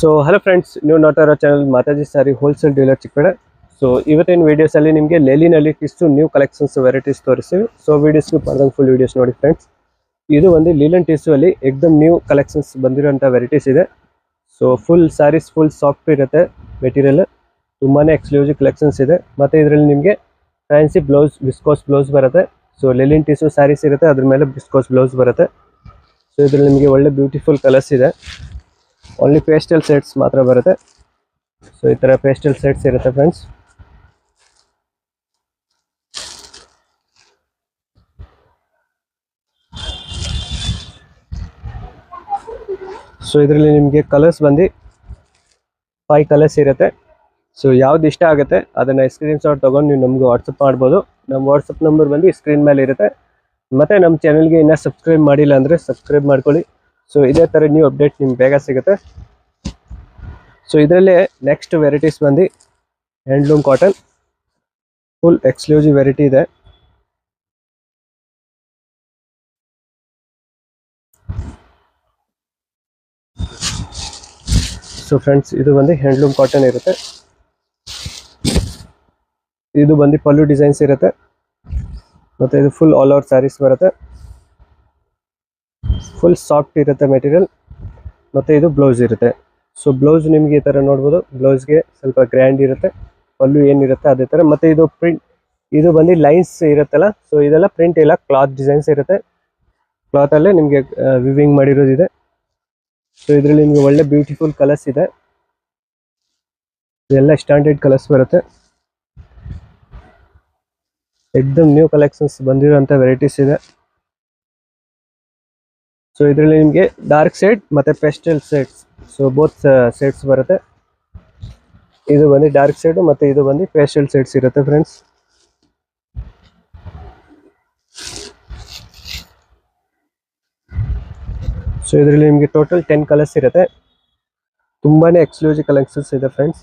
So hello friends, ನೀವು ನೋಡ್ತಾ ಇರೋ channel Mataji sari wholesale dealer Chickpet. So ಇವತ್ತಿನ ವೀಡಿಯೋಸಲ್ಲಿ ನಿಮಗೆ ಲೇಲಿನಲ್ಲಿ ಟಿಸ್ಟು ನ್ಯೂ ಕಲೆಕ್ಷನ್ಸ್ ವೆರೈಟೀಸ್ ತೋರಿಸ್ತೀವಿ. ಸೊ ವೀಡಿಯೋಸ್ಗೆ ಪಡೆದಂಗೆ ಫುಲ್ ವೀಡಿಯೋಸ್ ನೋಡಿ ಫ್ರೆಂಡ್ಸ್. ಇದು ಒಂದು ಲೀಲನ್ ಟಿಸ್ಟು ಅಲ್ಲಿ ಎಕ್ದಮ್ ನ್ಯೂ ಕಲೆಕ್ಷನ್ಸ್ ಬಂದಿರೋಂಥ ವೆರೈಟೀಸ್ ಇದೆ. So full sarees full soft ಇರುತ್ತೆ ಮೆಟೀರಿಯಲ್, ತುಂಬಾ ಎಕ್ಸ್ಕ್ಲೂಸಿವ್ ಕಲೆಕ್ಷನ್ಸ್ ಇದೆ. ಮತ್ತು ಇದರಲ್ಲಿ ನಿಮಗೆ ಫ್ಯಾನ್ಸಿ ಬ್ಲೌಸ್, ವಿಸ್ಕೋಸ್ ಬ್ಲೌಸ್ ಬರುತ್ತೆ. ಸೊ ಲೇಲಿನ್ ಟಿಸ್ಟು ಸ್ಯಾರೀಸ್ ಇರುತ್ತೆ, ಅದ್ರ ಮೇಲೆ ವಿಸ್ಕೋಸ್ ಬ್ಲೌಸ್ ಬರುತ್ತೆ. ಸೊ ಇದರಲ್ಲಿ ನಿಮಗೆ ಒಳ್ಳೆ ಬ್ಯೂಟಿಫುಲ್ ಕಲರ್ಸ್ ಇದೆ. ಓನ್ಲಿ ಪೇಸ್ಟಲ್ ಸೆಟ್ಸ್ ಮಾತ್ರ ಬರುತ್ತೆ. ಸೊ ಈ ಥರ ಪೇಸ್ಟಲ್ ಸೆಟ್ಸ್ ಇರುತ್ತೆ ಫ್ರೆಂಡ್ಸ್. ಸೊ ಇದರಲ್ಲಿ ನಿಮಗೆ ಕಲರ್ಸ್ ಬಂದು 5 ಕಲರ್ಸ್ ಇರುತ್ತೆ. ಸೊ ಯಾವ್ದು ಇಷ್ಟ ಆಗುತ್ತೆ ಅದನ್ನು ಸ್ಕ್ರೀನ್ ಶಾಟ್ ತೊಗೊಂಡು ನೀವು ನಮ್ಗೆ ವಾಟ್ಸಪ್ ಮಾಡ್ಬೋದು. ನಮ್ಮ ವಾಟ್ಸಪ್ ನಂಬರ್ ಬಂದು ಸ್ಕ್ರೀನ್ ಮೇಲೆ ಇರುತ್ತೆ. ಮತ್ತು ನಮ್ಮ ಚಾನಲ್ಗೆ ಇನ್ನೂ ಸಬ್ಸ್ಕ್ರೈಬ್ ಮಾಡಿಲ್ಲ ಅಂದರೆ ಸಬ್ಸ್ಕ್ರೈಬ್ ಮಾಡ್ಕೊಳ್ಳಿ. ಸೊ ಇದೇ ಥರ ನ್ಯೂ ಅಪ್ಡೇಟ್ ನಿಮ್ಗೆ ಬೇಗ ಸಿಗುತ್ತೆ. ಸೊ ಇದರಲ್ಲಿ ನೆಕ್ಸ್ಟ್ ವೆರೈಟೀಸ್ ಬಂದು handloom cotton, full exclusive variety ಇದೆ. ಸೊ ಫ್ರೆಂಡ್ಸ್, ಇದು ಬಂದು ಹ್ಯಾಂಡ್ಲೂಮ್ ಕಾಟನ್ ಇರುತ್ತೆ. ಇದು ಬಂದು ಪಲ್ಲು ಡಿಸೈನ್ಸ್ ಇರುತ್ತೆ. ಮತ್ತು ಇದು ಫುಲ್ ಆಲ್ ಓವರ್ ಸ್ಯಾರೀಸ್ ಬರುತ್ತೆ. ಫುಲ್ ಸಾಫ್ಟ್ ಇರುತ್ತೆ ಮೆಟೀರಿಯಲ್. ಮತ್ತು ಇದು ಬ್ಲೌಸ್ ಇರುತ್ತೆ. ಸೊ ಬ್ಲೌಸ್ ನಿಮಗೆ ಈ ಥರ ನೋಡ್ಬೋದು. ಬ್ಲೌಸ್ಗೆ ಸ್ವಲ್ಪ ಗ್ರ್ಯಾಂಡ್ ಇರುತ್ತೆ, ಪಲ್ಲು ಏನಿರುತ್ತೆ ಅದೇ ಥರ. ಮತ್ತು ಇದು ಪ್ರಿಂಟ್, ಇದು ಬಂದು ಲೈನ್ಸ್ ಇರುತ್ತಲ್ಲ, ಸೊ ಇದೆಲ್ಲ ಪ್ರಿಂಟ್ ಇಲ್ಲ, ಕ್ಲಾತ್ ಡಿಸೈನ್ಸ್ ಇರುತ್ತೆ. ಕ್ಲಾತಲ್ಲೇ ನಿಮಗೆ ವಿವಿಂಗ್ ಮಾಡಿರೋದಿದೆ. ಸೊ ಇದರಲ್ಲಿ ನಿಮಗೆ ಒಳ್ಳೆ ಬ್ಯೂಟಿಫುಲ್ ಕಲರ್ಸ್ ಇದೆ. ಇದೆಲ್ಲ ಸ್ಟ್ಯಾಂಡರ್ಡ್ ಕಲರ್ಸ್ ಬರುತ್ತೆ. ಎಕ್ದಮ್ ನ್ಯೂ ಕಲೆಕ್ಷನ್ಸ್ ಬಂದಿರೋಂಥ ವೆರೈಟೀಸ್ ಇದೆ. ಸೊ ಇದರಲ್ಲಿ ನಿಮಗೆ ಡಾರ್ಕ್ ಶೇಡ್ ಮತ್ತು pastel shades, so both shades ಬರುತ್ತೆ. ಇದು ಬಂದು ಡಾರ್ಕ್ ಶೇಡು ಮತ್ತು ಇದು ಬಂದು ಪೇಸ್ಟಲ್ ಶೇಡ್ಸ್ ಇರುತ್ತೆ ಫ್ರೆಂಡ್ಸ್. ಸೊ ಇದರಲ್ಲಿ ನಿಮಗೆ ಟೋಟಲ್ 10 ಕಲರ್ಸ್ ಇರುತ್ತೆ. ತುಂಬಾ ಎಕ್ಸ್ಕ್ಲೂಸಿವ್ ಕಲೆಕ್ಷನ್ಸ್ ಇದೆ ಫ್ರೆಂಡ್ಸ್.